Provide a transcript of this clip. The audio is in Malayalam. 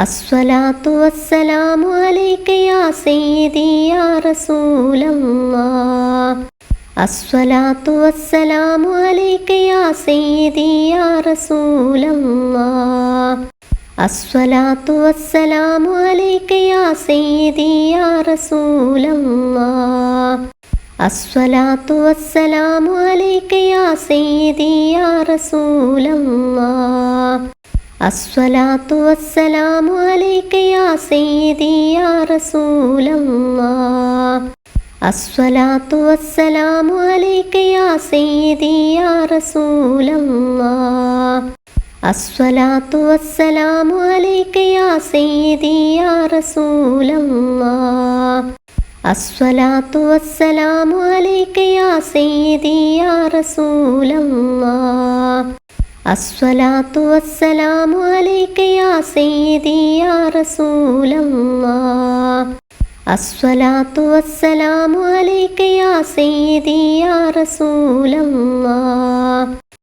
അസ്സലാത്തു വസ്സലാമു അലൈക യാ സയ്യിദി യാ റസൂലല്ലാഹ്. അസ്സലാത്തു വസ്സലാമു അലൈക യാ സയ്യിദി യാ റസൂലല്ലാഹ്. അസ്സലാത്തു വസ്സലാമു അലൈക യാ സയ്യിദി യാ റസൂലല്ലാഹ്. അസ്സലാത്തു വസ്സലാമു അലൈക യാ സയ്യിദി യാ റസൂലല്ലാഹ്. അസ്സലാത്തു വസ്സലാമു അലൈക യാ സയ്യിദി യാ റസൂലല്ലാഹ്. അസ്സലാത്തു വസ്സലാമു അലൈക യാ സയ്യിദി യാ റസൂലല്ലാഹ്. അസ്സലാത്തു വസ്സലാമു അലൈക യാ സയ്യിദി യാ റസൂലല്ലാഹ്. അസ്സലാത്തു വസ്സലാമു അലൈക യാ സയ്യിദി യാ റസൂലല്ലാഹ്. അസ്സലാത്തു വസ്സലാമു അലൈക യാ സയ്യിദി യാ റസൂലല്ലാഹ്. അസ്സലാത്തു വസ്സലാമു അലൈക യാ സയ്യിദി യാ റസൂലല്ലാഹ്. അസ്സലാത്തു വസ്സലാമു അലൈക യാ സയ്യിദി യാ റസൂലല്ലാഹ്. അസ്സലാത്തു വസ്സലാമു അലൈക യാ സയ്യിദി യാ റസൂലല്ലാഹ്. അസ്സലാത്തു വസ്സലാമു അലൈക യാ സയ്യിദി യാ റസൂലല്ലാഹ്. അസ്സലാത്തു വസ്സലാമു അലൈക യാ സയ്യിദി യാ റസൂലല്ലാഹ്. അസ്സലാത്തു വസ്സലാമു അലൈക യാ സയ്യിദി യാ റസൂലല്ലാഹ്.